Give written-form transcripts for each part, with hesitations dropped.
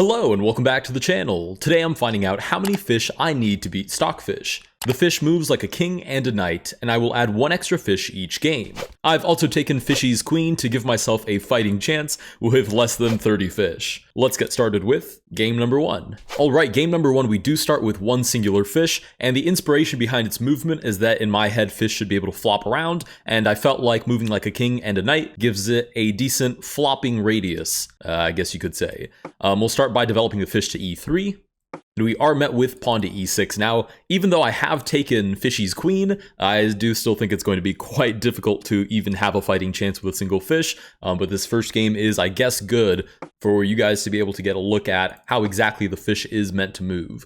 Hello and welcome back to the channel. Today I'm finding out how many fish I need to beat Stockfish. The fish moves like a king and a knight, and I will add one extra fish each game. I've also taken Fishy's queen to give myself a fighting chance with less than 30 fish. Let's get started with game number 1. Alright, game number 1 we do start with one singular fish, and the inspiration behind its movement is that in my head fish should be able to flop around, and I felt like moving like a king and a knight gives it a decent flopping radius, I guess you could say. We'll start by developing the fish to e3. And we are met with pawn to e6. Now, even though I have taken Fishy's queen, I do still think it's going to be quite difficult to even have a fighting chance with a single fish. But this first game is, I guess, good for you guys to be able to get a look at how exactly the fish is meant to move.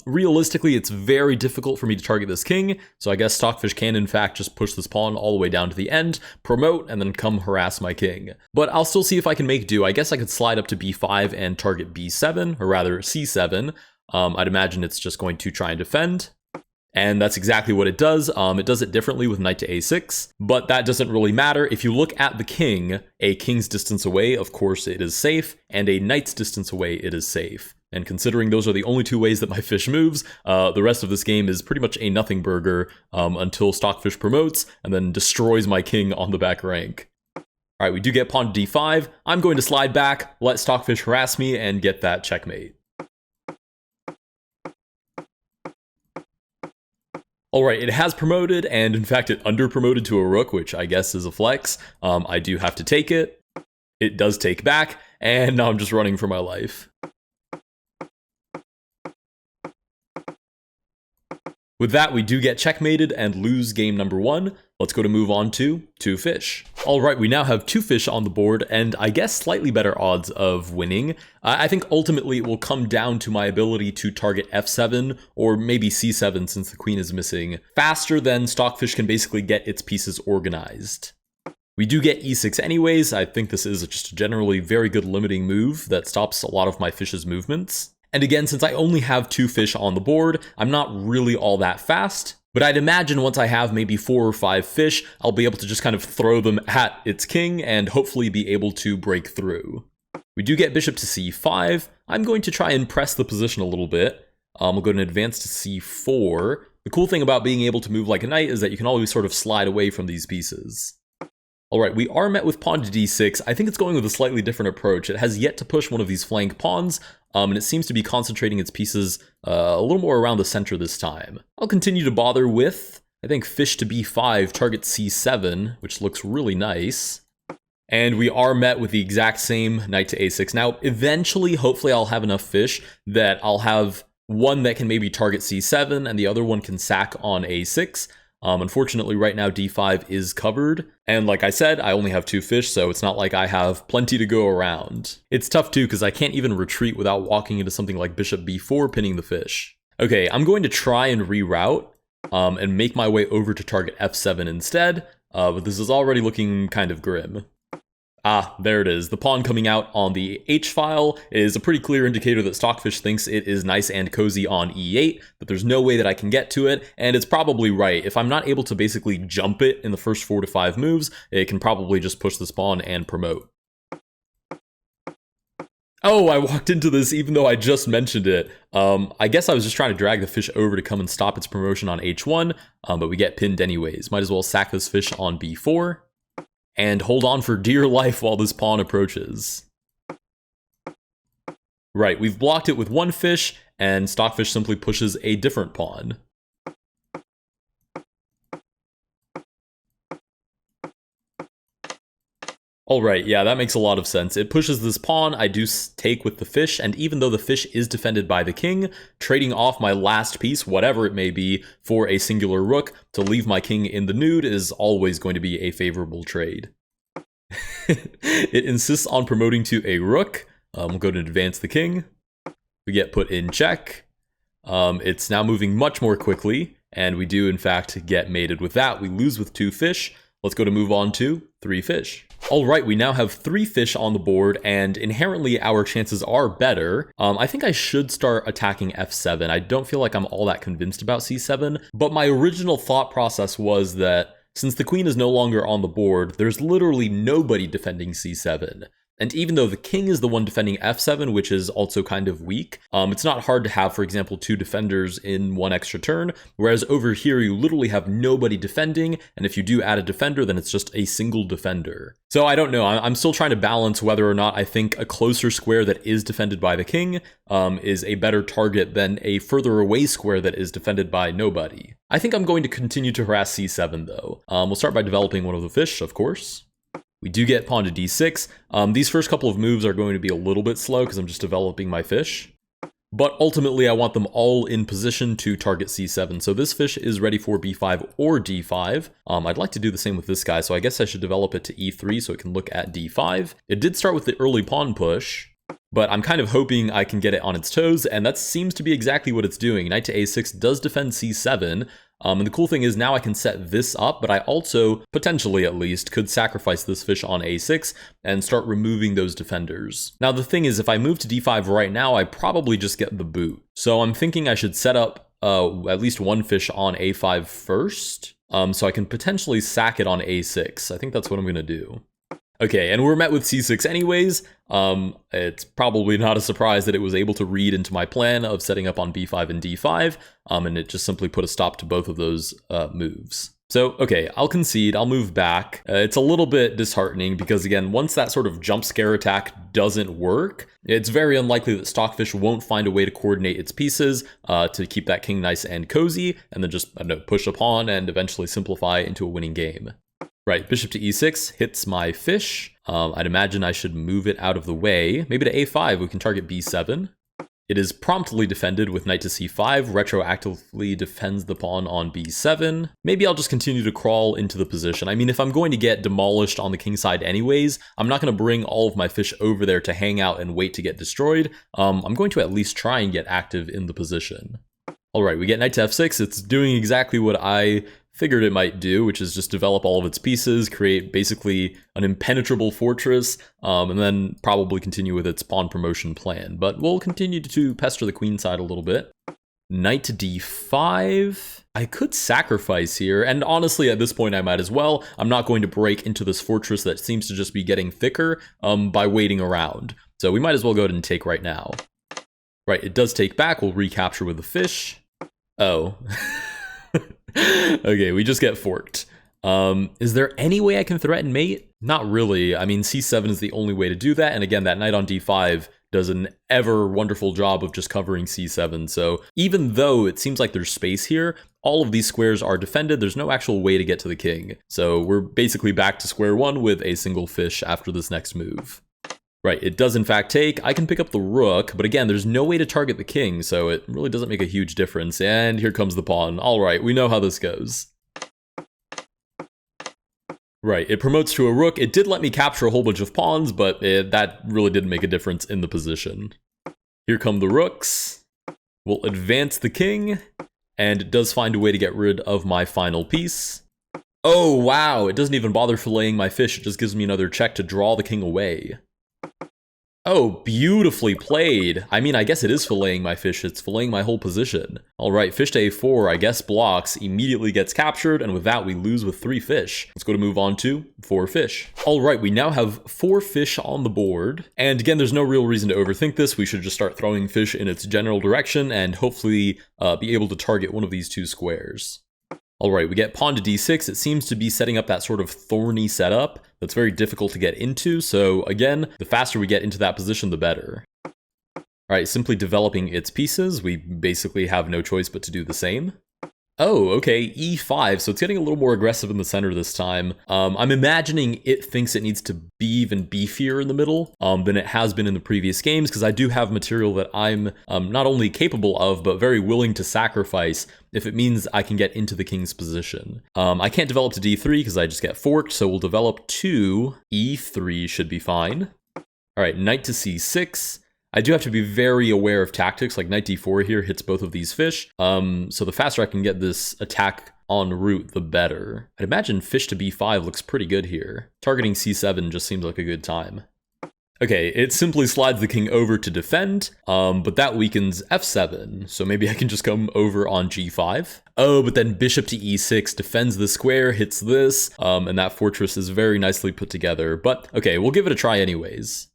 Realistically, it's very difficult for me to target this king, so I guess Stockfish can in fact just push this pawn all the way down to the end, promote, and then come harass my king. But I'll still see if I can make do. I guess I could slide up to b5 and target b7, or rather c7. I'd imagine it's just going to try and defend. And that's exactly what it does. It does it differently with knight to a6, but that doesn't really matter. If you look at the king, a king's distance away, of course it is safe, and a knight's distance away, it is safe. And considering those are the only two ways that my fish moves, the rest of this game is pretty much a nothing burger until Stockfish promotes and then destroys my king on the back rank. Alright, we do get pawn to d5. I'm going to slide back, let Stockfish harass me, and get that checkmate. Alright, it has promoted, and in fact it under-promoted to a rook, which I guess is a flex. I do have to take it. It does take back, and now I'm just running for my life. With that, we do get checkmated and lose game number 1. Let's go to move on to 2 fish. Alright, we now have 2 fish on the board, and I guess slightly better odds of winning. I think ultimately it will come down to my ability to target f7, or maybe c7 since the queen is missing, faster than Stockfish can basically get its pieces organized. We do get e6 anyways. I think this is just a generally very good limiting move that stops a lot of my fish's movements. And again, since I only have 2 fish on the board, I'm not really all that fast. But I'd imagine once I have maybe 4 or 5 fish, I'll be able to just kind of throw them at its king and hopefully be able to break through. We do get bishop to c5. I'm going to try and press the position a little bit. We'll go and advance to c4. The cool thing about being able to move like a knight is that you can always sort of slide away from these pieces. Alright, we are met with pawn to d6. I think it's going with a slightly different approach. It has yet to push one of these flank pawns, and it seems to be concentrating its pieces a little more around the center this time. I'll continue to bother with, I think, fish to b5, target c7, which looks really nice. And we are met with the exact same knight to a6. Now, eventually, hopefully I'll have enough fish that I'll have one that can maybe target c7, and the other one can sack on a6. Unfortunately, right now, d5 is covered, and like I said, I only have 2 fish, so it's not like I have plenty to go around. It's tough too, because I can't even retreat without walking into something like bishop b4, pinning the fish. Okay, I'm going to try and reroute, and make my way over to target f7 instead, but this is already looking kind of grim. Ah, there it is. The pawn coming out on the h-file is a pretty clear indicator that Stockfish thinks it is nice and cozy on e8, but there's no way that I can get to it, and it's probably right. If I'm not able to basically jump it in the first 4 to 5 moves, it can probably just push this pawn and promote. Oh, I walked into this even though I just mentioned it. I guess I was just trying to drag the fish over to come and stop its promotion on h1, but we get pinned anyways. Might as well sack this fish on b4. And hold on for dear life while this pawn approaches. Right, we've blocked it with 1 fish, and Stockfish simply pushes a different pawn. Alright, yeah, that makes a lot of sense. It pushes this pawn, I do take with the fish, and even though the fish is defended by the king, trading off my last piece, whatever it may be, for a singular rook to leave my king in the nude is always going to be a favorable trade. It insists on promoting to a rook. We'll go to advance the king. We get put in check. It's now moving much more quickly, and we do in fact get mated with that. We lose with 2 fish. Let's go to move on to 3 fish. Alright, we now have 3 fish on the board, and inherently our chances are better. I think I should start attacking f7. I don't feel like I'm all that convinced about c7, but my original thought process was that since the queen is no longer on the board, there's literally nobody defending c7. And even though the king is the one defending f7, which is also kind of weak, it's not hard to have, for example, 2 defenders in 1 extra turn, whereas over here you literally have nobody defending, and if you do add a defender, then it's just a single defender. So I don't know, I'm still trying to balance whether or not I think a closer square that is defended by the king is a better target than a further away square that is defended by nobody. I think I'm going to continue to harass c7 though. We'll start by developing one of the fish, of course. We do get pawn to d6. These first couple of moves are going to be a little bit slow because I'm just developing my fish. But ultimately, I want them all in position to target c7. So this fish is ready for b5 or d5. I'd like to do the same with this guy, so I guess I should develop it to e3 so it can look at d5. It did start with the early pawn push, but I'm kind of hoping I can get it on its toes, and that seems to be exactly what it's doing. Knight to a6 does defend c7, and the cool thing is now I can set this up, but I also, potentially at least, could sacrifice this fish on a6 and start removing those defenders. Now the thing is, if I move to d5 right now, I probably just get the boot. So I'm thinking I should set up at least one fish on a5 first, so I can potentially sack it on a6. I think that's what I'm going to do. Okay, and we're met with c6 anyways. It's probably not a surprise that it was able to read into my plan of setting up on b5 and d5, and it just simply put a stop to both of those moves. So, okay, I'll concede, I'll move back. It's a little bit disheartening because, again, once that sort of jump scare attack doesn't work, it's very unlikely that Stockfish won't find a way to coordinate its pieces to keep that king nice and cozy, and then just, I don't know, push a pawn and eventually simplify into a winning game. Right, bishop to e6 hits my fish. I'd imagine I should move it out of the way. Maybe to a5, we can target b7. It is promptly defended with knight to c5, retroactively defends the pawn on b7. Maybe I'll just continue to crawl into the position. I mean, if I'm going to get demolished on the king side anyways, I'm not going to bring all of my fish over there to hang out and wait to get destroyed. I'm going to at least try and get active in the position. All right, we get knight to f6. It's doing exactly what I figured it might do, which is just develop all of its pieces, create basically an impenetrable fortress, and then probably continue with its pawn promotion plan. But we'll continue to pester the queen side a little bit. Knight to d5. I could sacrifice here, and honestly at this point I might as well. I'm not going to break into this fortress that seems to just be getting thicker by waiting around. So we might as well go ahead and take right now. Right, it does take back. We'll recapture with the fish. Oh. Okay, we just get forked. Is there any way I can threaten mate? Not really. I mean, c7 is the only way to do that. And again, that knight on d5 does an ever wonderful job of just covering c7. So even though it seems like there's space here, all of these squares are defended. There's no actual way to get to the king. So we're basically back to square one with a single fish after this next move. Right, it does in fact take. I can pick up the rook, but again, there's no way to target the king, so it really doesn't make a huge difference. And here comes the pawn. All right, we know how this goes. Right, it promotes to a rook. It did let me capture a whole bunch of pawns, but that really didn't make a difference in the position. Here come the rooks. We'll advance the king, and it does find a way to get rid of my final piece. Oh, wow, it doesn't even bother filleting my fish. It just gives me another check to draw the king away. Oh, beautifully played. I mean, I guess it is filleting my fish. It's filleting my whole position. All right, fish to a4, I guess blocks, immediately gets captured, and with that, we lose with 3 fish. Let's go to move on to 4 fish. All right, we now have 4 fish on the board. And again, there's no real reason to overthink this. We should just start throwing fish in its general direction and hopefully be able to target one of these 2 squares. All right, we get pawn to d6. It seems to be setting up that sort of thorny setup that's very difficult to get into. So again, the faster we get into that position, the better. All right, simply developing its pieces. We basically have no choice but to do the same. Oh, okay, e5, so it's getting a little more aggressive in the center this time. I'm imagining it thinks it needs to be even beefier in the middle than it has been in the previous games, because I do have material that I'm not only capable of, but very willing to sacrifice if it means I can get into the king's position. I can't develop to d3 because I just get forked, so we'll develop to e3 should be fine. All right, knight to c6. I do have to be very aware of tactics, like knight d4 here hits both of these fish. So the faster I can get this attack en route, the better. I'd imagine fish to b5 looks pretty good here. Targeting c7 just seems like a good time. Okay, it simply slides the king over to defend, but that weakens f7, so maybe I can just come over on g5. Oh, but then bishop to e6 defends the square, hits this, and that fortress is very nicely put together. But okay, we'll give it a try anyways.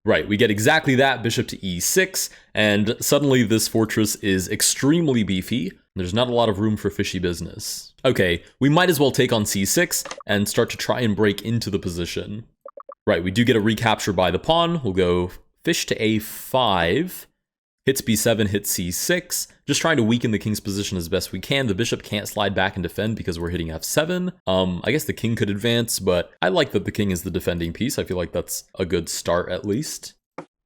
Right, we get exactly that, bishop to e6, and suddenly this fortress is extremely beefy. There's not a lot of room for fishy business. Okay, we might as well take on c6 and start to try and break into the position. Right, we do get a recapture by the pawn. We'll go fish to a5, hits b7, hits c6, just trying to weaken the king's position as best we can. The bishop can't slide back and defend because we're hitting f7. I guess the king could advance, but I like that the king is the defending piece. I feel like that's a good start at least.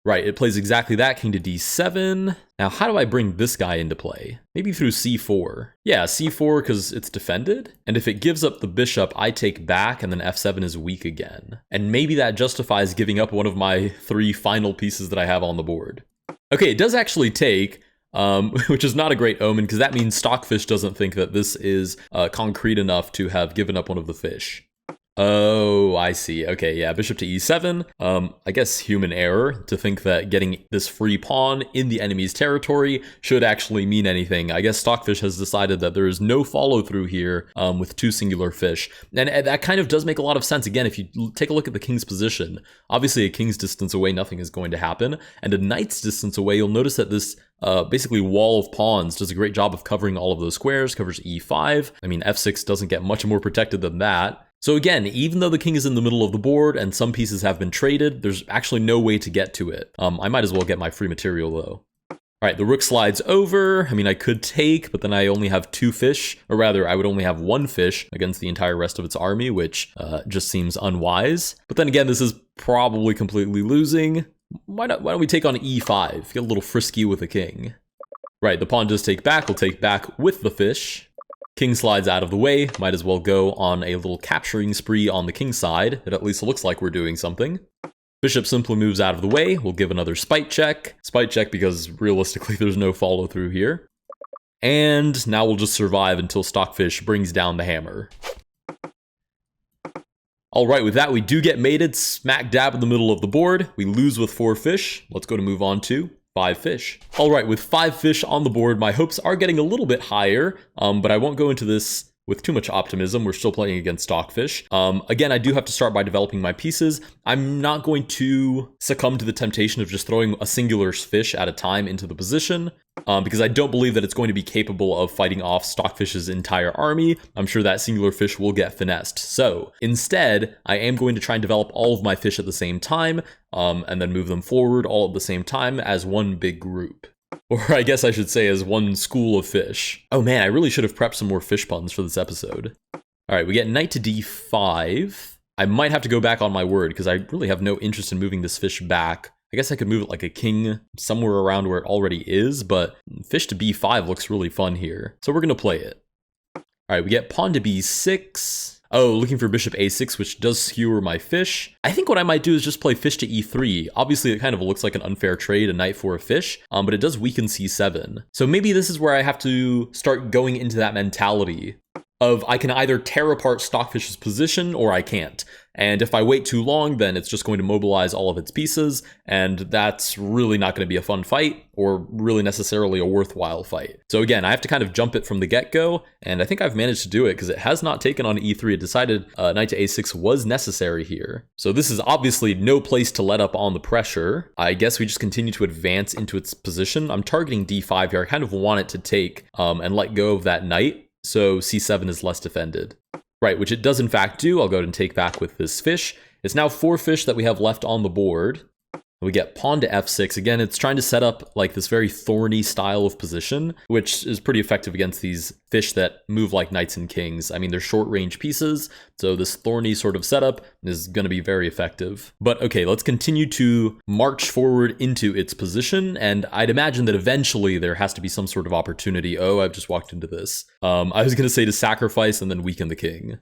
Right, it plays exactly that, king to d7. Now, how do I bring this guy into play? Maybe through c4. Yeah, c4 because it's defended. And if it gives up the bishop, I take back and then f7 is weak again. And maybe that justifies giving up one of my 3 final pieces that I have on the board. Okay, it does actually take, which is not a great omen because that means Stockfish doesn't think that this is concrete enough to have given up one of the fish. Oh, I see. Okay, yeah, bishop to e7. I guess human error to think that getting this free pawn in the enemy's territory should actually mean anything. I guess Stockfish has decided that there is no follow-through here with 2 singular fish. And that kind of does make a lot of sense. Again, if you take a look at the king's position, obviously a king's distance away, nothing is going to happen. And a knight's distance away, you'll notice that this basically wall of pawns does a great job of covering all of those squares, covers e5. I mean, f6 doesn't get much more protected than that. So again, even though the king is in the middle of the board and some pieces have been traded, there's actually no way to get to it. I might as well get my free material though. All right, the rook slides over. I mean, I could take, but then I only have 2 fish, or rather, I would only have 1 fish against the entire rest of its army, which just seems unwise. But then again, this is probably completely losing. Why don't we take on e5? Get a little frisky with the king. Right, the pawn does take back. We'll take back with the fish. King slides out of the way, might as well go on a little capturing spree on the king's side. It at least looks like we're doing something. Bishop simply moves out of the way, we'll give another spite check. Spite check because realistically there's no follow through here. And now we'll just survive until Stockfish brings down the hammer. Alright, with that we do get mated, smack dab in the middle of the board. We lose with 4 fish. Let's go to move on to 5 fish. All right, with 5 fish on the board, my hopes are getting a little bit higher, but I won't go into this with too much optimism. We're still playing against Stockfish. Again, I do have to start by developing my pieces. I'm not going to succumb to the temptation of just throwing a singular fish at a time into the position, because I don't believe that it's going to be capable of fighting off Stockfish's entire army. I'm sure that singular fish will get finessed. So instead, I am going to try and develop all of my fish at the same time, and then move them forward all at the same time as one big group. Or I guess I should say as one school of fish. Oh man, I really should have prepped some more fish puns for this episode. All right, we get knight to d5. I might have to go back on my word because I really have no interest in moving this fish back. I guess I could move it like a king somewhere around where it already is, but fish to b5 looks really fun here. So we're going to play it. All right, we get pawn to b6. Oh, looking for bishop a6, which does skewer my fish. I think what I might do is just play fish to e3. Obviously, it kind of looks like an unfair trade, a knight for a fish, but it does weaken c7. So maybe this is where I have to start going into that mentality of I can either tear apart Stockfish's position or I can't. And if I wait too long, then it's just going to mobilize all of its pieces, and that's really not going to be a fun fight, or really necessarily a worthwhile fight. So again, I have to kind of jump it from the get-go, and I think I've managed to do it because it has not taken on e3. It decided knight to a6 was necessary here. So this is obviously no place to let up on the pressure. I guess we just continue to advance into its position. I'm targeting d5 here. I kind of want it to take and let go of that knight, so c7 is less defended. Right, which it does in fact do. I'll go ahead and take back with this fish. It's now 4 fish that we have left on the board. We get pawn to f6. Again, it's trying to set up like this very thorny style of position, which is pretty effective against these fish that move like knights and kings. I mean, they're short range pieces, so this thorny sort of setup is going to be very effective. But okay, let's continue to march forward into its position, and I'd imagine that eventually there has to be some sort of opportunity. Oh, I've just walked into this. I was going to say to sacrifice and then weaken the king.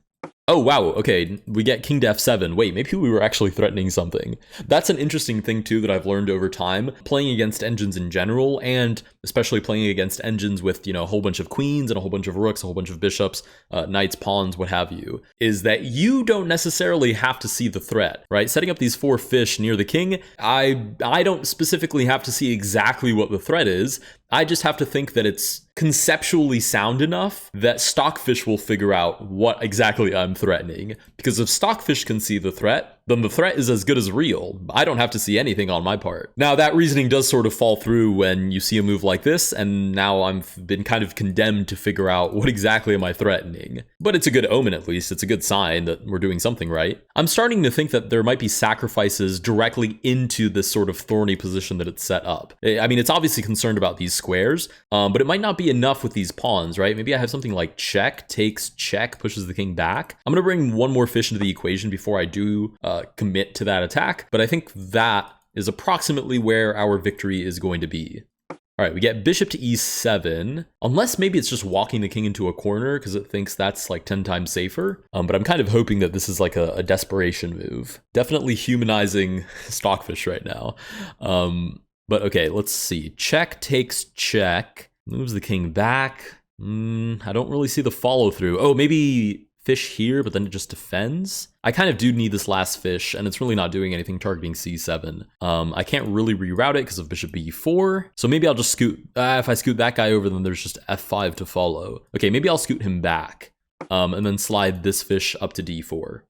Oh, wow, okay, we get king to f7. Wait, maybe we were actually threatening something. That's an interesting thing, too, that I've learned over time. Playing against engines in general, and especially playing against engines with, you know, a whole bunch of queens and a whole bunch of rooks, a whole bunch of bishops, knights, pawns, what have you, is that you don't necessarily have to see the threat, right? Setting up these 4 fish near the king, I don't specifically have to see exactly what the threat is. I just have to think that it's conceptually sound enough that Stockfish will figure out what exactly I'm threatening. Because if Stockfish can see the threat, then the threat is as good as real. I don't have to see anything on my part. Now, that reasoning does sort of fall through when you see a move like this, and now I've been kind of condemned to figure out what exactly am I threatening. But it's a good omen, at least. It's a good sign that we're doing something right. I'm starting to think that there might be sacrifices directly into this sort of thorny position that it's set up. I mean, it's obviously concerned about these squares, but it might not be enough with these pawns, right? Maybe I have something like check, takes, check, pushes the king back. I'm going to bring one more fish into the equation before I do commit to that attack, but I think that is approximately where our victory is going to be. All right, we get bishop to e7, unless maybe it's just walking the king into a corner because it thinks that's like 10 times safer. But I'm kind of hoping that this is like a desperation move. Definitely humanizing Stockfish right now. But okay, let's see. Check, takes, check. Moves the king back. I don't really see the follow through. Oh, maybe fish here, but then it just defends. I kind of do need this last fish, and it's really not doing anything targeting c7. I can't really reroute it because of bishop b4, so maybe I'll just scoot. If I scoot that guy over, then there's just f5 to follow. Okay, maybe I'll scoot him back, and then slide this fish up to d4.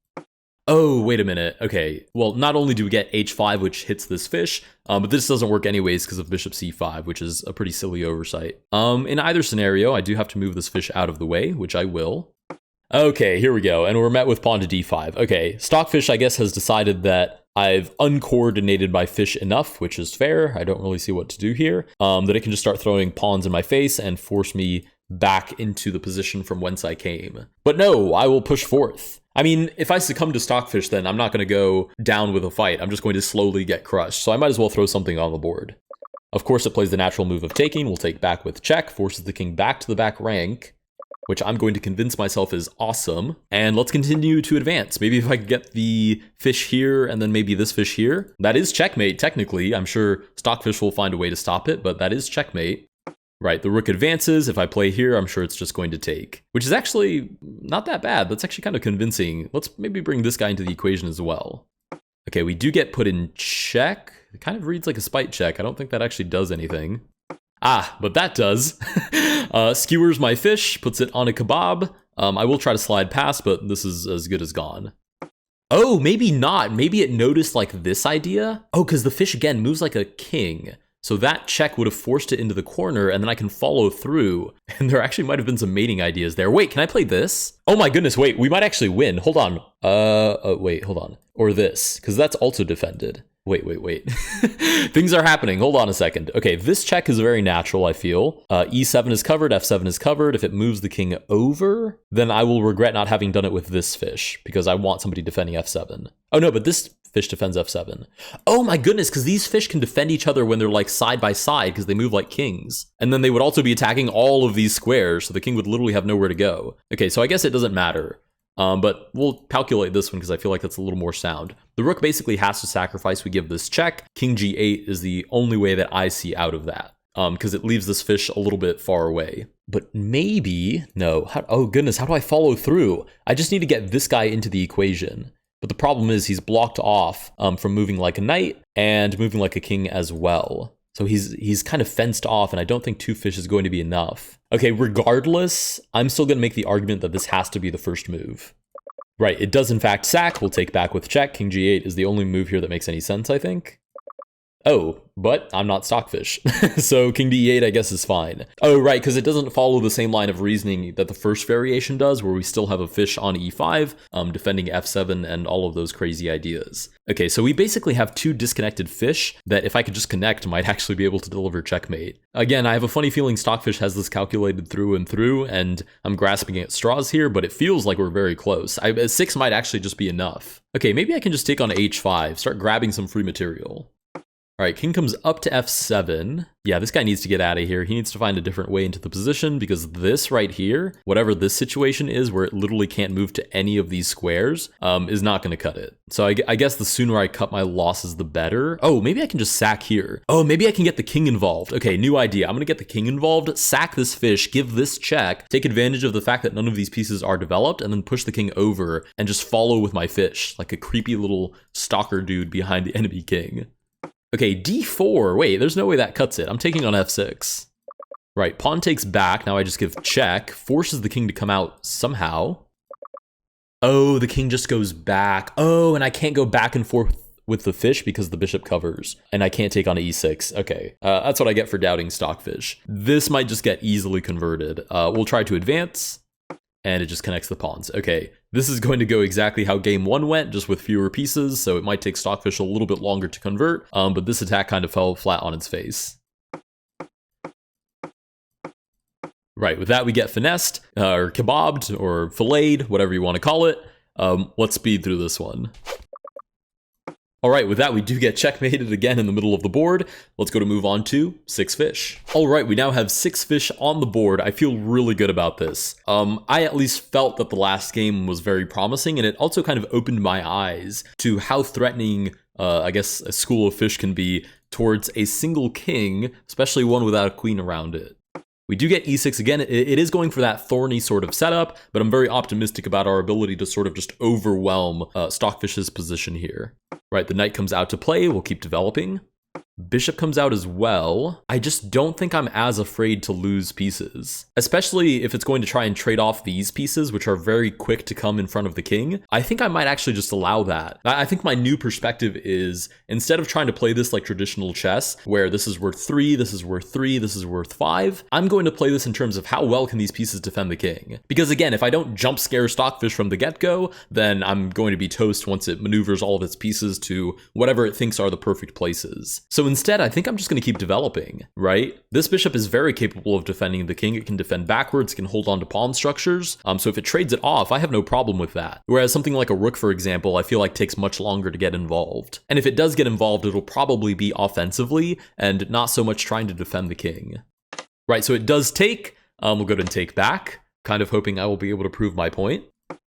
Oh, wait a minute. Okay, well, not only do we get h5, which hits this fish, but this doesn't work anyways because of bishop c5, which is a pretty silly oversight. In either scenario, I do have to move this fish out of the way, which I will. Okay, here we go, and we're met with pawn to d5. Okay, Stockfish, I guess, has decided that I've uncoordinated my fish enough, which is fair. I don't really see what to do here. That it can just start throwing pawns in my face and force me back into the position from whence I came. But no, I will push forth. I mean, if I succumb to Stockfish, then I'm not going to go down with a fight. I'm just going to slowly get crushed, so I might as well throw something on the board. Of course, it plays the natural move of taking. We'll take back with check, forces the king back to the back rank, which I'm going to convince myself is awesome. And let's continue to advance. Maybe if I could get the fish here and then maybe this fish here. That is checkmate, technically. I'm sure Stockfish will find a way to stop it, but that is checkmate. Right, the rook advances. If I play here, I'm sure it's just going to take, which is actually not that bad. That's actually kind of convincing. Let's maybe bring this guy into the equation as well. Okay, we do get put in check. It kind of reads like a spite check. I don't think that actually does anything. Ah, but that does. Skewers my fish, puts it on a kebab. I will try to slide past, but this is as good as gone. Oh, maybe not. Maybe it noticed like this idea. Oh, because the fish again moves like a king. So that check would have forced it into the corner, and then I can follow through. And there actually might have been some mating ideas there. Wait, can I play this? Oh my goodness, wait, we might actually win. Hold on. Wait, hold on. Or this, because that's also defended. Wait. Things are happening. Hold on a second. Okay, this check is very natural, I feel. E7 is covered, F7 is covered. If it moves the king over, then I will regret not having done it with this fish, because I want somebody defending F7. Oh no, but this fish defends F7. Oh my goodness, because these fish can defend each other when they're like side by side because they move like kings. And then they would also be attacking all of these squares, so the king would literally have nowhere to go. Okay, so I guess it doesn't matter. But we'll calculate this one because I feel like that's a little more sound. The rook basically has to sacrifice. We give this check. King g8 is the only way that I see out of that. Because it leaves this fish a little bit far away. But maybe, no. Oh goodness, how do I follow through? I just need to get this guy into the equation. But the problem is he's blocked off from moving like a knight and moving like a king as well. So he's kind of fenced off, and I don't think two fish is going to be enough. Okay, regardless, I'm still going to make the argument that this has to be the first move. Right, it does in fact sack. We'll take back with check. King g8 is the only move here that makes any sense, I think. Oh, but I'm not Stockfish. So king d8, I guess, is fine. Oh, right, because it doesn't follow the same line of reasoning that the first variation does, where we still have a fish on e5, defending f7 and all of those crazy ideas. Okay, so we basically have two disconnected fish that if I could just connect might actually be able to deliver checkmate. Again, I have a funny feeling Stockfish has this calculated through and through, and I'm grasping at straws here, but it feels like we're very close. 6 might actually just be enough. Okay, maybe I can just take on h5, start grabbing some free material. All right, king comes up to f7. Yeah, this guy needs to get out of here. He needs to find a different way into the position because this right here, whatever this situation is where it literally can't move to any of these squares, is not going to cut it. So I guess the sooner I cut my losses, the better. Oh, maybe I can just sack here. Oh, maybe I can get the king involved. Okay, new idea. I'm going to get the king involved, sack this fish, give this check, take advantage of the fact that none of these pieces are developed, and then push the king over and just follow with my fish, like a creepy little stalker dude behind the enemy king. Okay, d4. Wait, there's no way that cuts it. I'm taking on f6. Right, pawn takes back. Now I just give check. Forces the king to come out somehow. Oh, the king just goes back. Oh, and I can't go back and forth with the fish because the bishop covers, and I can't take on e6. Okay, that's what I get for doubting Stockfish. This might just get easily converted. We'll try to advance, and it just connects the pawns. Okay, this is going to go exactly how game 1 went, just with fewer pieces, so it might take Stockfish a little bit longer to convert, but this attack kind of fell flat on its face. Right, with that we get finessed, or kebabbed, or filleted, whatever you want to call it. Let's speed through this one. Alright, with that we do get checkmated again in the middle of the board. Let's go to move on to 6 fish. Alright, we now have 6 fish on the board. I feel really good about this. I at least felt that the last game was very promising, and it also kind of opened my eyes to how threatening, I guess, a school of fish can be towards a single king, especially one without a queen around it. We do get e6 again. It is going for that thorny sort of setup, but I'm very optimistic about our ability to sort of just overwhelm Stockfish's position here. Right, the knight comes out to play. We'll keep developing. Bishop comes out as well. I just don't think I'm as afraid to lose pieces, especially if it's going to try and trade off these pieces, which are very quick to come in front of the king. I think I might actually just allow that. I think my new perspective is, instead of trying to play this like traditional chess, where this is worth 3, this is worth 3, this is worth 5, I'm going to play this in terms of how well can these pieces defend the king. Because again, if I don't jump scare Stockfish from the get-go, then I'm going to be toast once it maneuvers all of its pieces to whatever it thinks are the perfect places. So instead, I think I'm just going to keep developing, right? This bishop is very capable of defending the king. It can defend backwards, it can hold on to pawn structures. So if it trades it off, I have no problem with that. Whereas something like a rook, for example, I feel like takes much longer to get involved. And if it does get involved, it'll probably be offensively and not so much trying to defend the king. Right, so it does take. We'll go ahead and take back, kind of hoping I will be able to prove my point.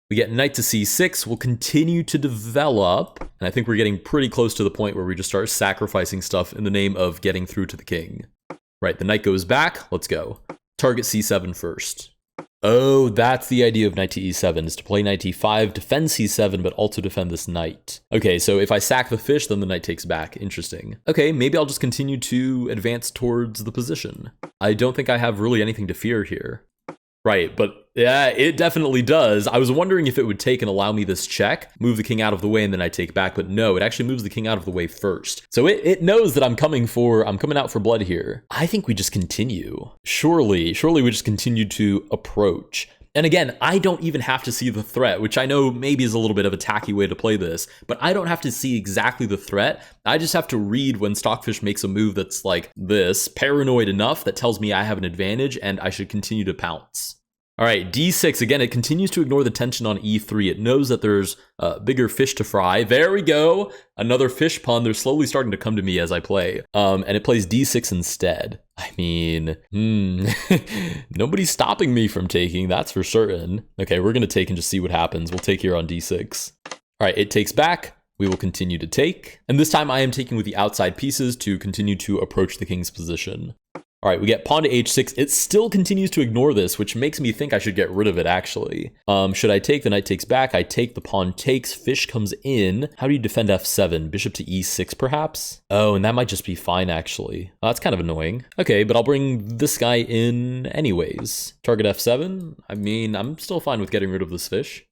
We get knight to c6, we'll continue to develop, and I think we're getting pretty close to the point where we just start sacrificing stuff in the name of getting through to the king. Right, the knight goes back, let's go. Target c7 first. Oh, that's the idea of knight to e7, is to play knight e5, defend c7, but also defend this knight. Okay, so if I sack the fish, then the knight takes back. Interesting. Okay, maybe I'll just continue to advance towards the position. I don't think I have really anything to fear here. Right, but yeah, it definitely does. I was wondering if it would take and allow me this check, move the king out of the way, and then I take back, but no, it actually moves the king out of the way first. So it knows that I'm coming out for blood here. I think we just continue. Surely we just continue to approach. And again, I don't even have to see the threat, which I know maybe is a little bit of a tacky way to play this, but I don't have to see exactly the threat. I just have to read when Stockfish makes a move that's like this, paranoid enough that tells me I have an advantage and I should continue to pounce. All right, d6, again, it continues to ignore the tension on e3. It knows that there's bigger fish to fry. There we go. Another fish pun. They're slowly starting to come to me as I play. And it plays d6 instead. I mean, nobody's stopping me from taking, that's for certain. Okay, we're going to take and just see what happens. We'll take here on d6. All right, it takes back. We will continue to take. And this time I am taking with the outside pieces to continue to approach the king's position. All right, we get pawn to h6. It still continues to ignore this, which makes me think I should get rid of it, actually. Should I take? The knight takes back. I take, the pawn takes, fish comes in. How do you defend f7? Bishop to e6, perhaps? Oh, and that might just be fine, actually. That's kind of annoying. Okay, but I'll bring this guy in anyways. Target f7? I mean, I'm still fine with getting rid of this fish.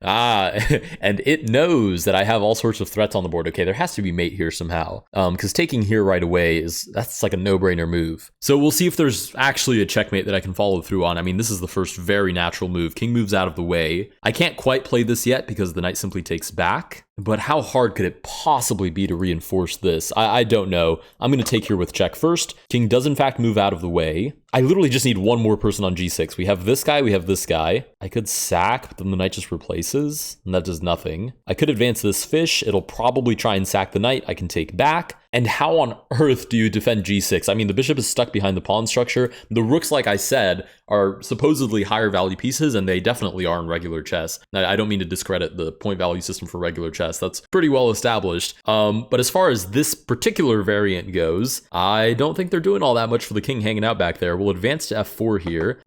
Ah, and it knows that I have all sorts of threats on the board. Okay, there has to be mate here somehow. Because taking here right away that's like a no-brainer move. So we'll see if there's actually a checkmate that I can follow through on. I mean, this is the first very natural move. King moves out of the way. I can't quite play this yet because the knight simply takes back. But how hard could it possibly be to reinforce this? I don't know. I'm going to take here with check first. King does in fact move out of the way. I literally just need one more person on g6. We have this guy, we have this guy. I could sack, but then the knight just replaces, and that does nothing. I could advance this fish. It'll probably try and sack the knight. I can take back. And how on earth do you defend g6? I mean, the bishop is stuck behind the pawn structure. The rooks, like I said, are supposedly higher value pieces, and they definitely are in regular chess. I don't mean to discredit the point value system for regular chess. That's pretty well established. But as far as this particular variant goes, I don't think they're doing all that much for the king hanging out back there. We'll advance to f4 here.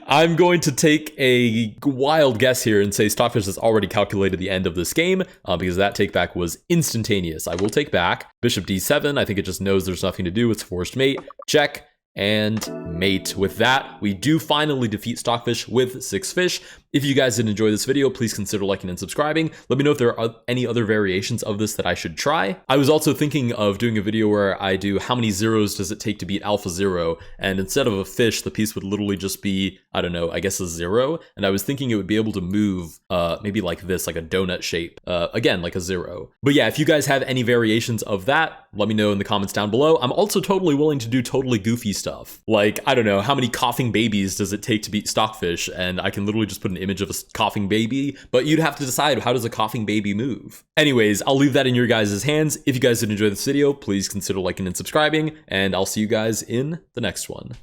I'm going to take a wild guess here and say Stockfish has already calculated the end of this game because that take back was instantaneous. I will take back. Bishop d7. I think it just knows there's nothing to do. It's forced mate. Check. And mate. With that, we do finally defeat Stockfish with 6 fish. If you guys did enjoy this video, please consider liking and subscribing. Let me know if there are any other variations of this that I should try. I was also thinking of doing a video where I do how many zeros does it take to beat Alpha Zero, and instead of a fish, the piece would literally just be, I don't know, I guess a zero, and I was thinking it would be able to move maybe like this, like a donut shape, again, like a zero. But yeah, if you guys have any variations of that, let me know in the comments down below. I'm also totally willing to do totally goofy stuff. Like, I don't know, how many coughing babies does it take to beat Stockfish? And I can literally just put an image of a coughing baby, but you'd have to decide, how does a coughing baby move? Anyways, I'll leave that in your guys' hands. If you guys did enjoy this video, please consider liking and subscribing, and I'll see you guys in the next one.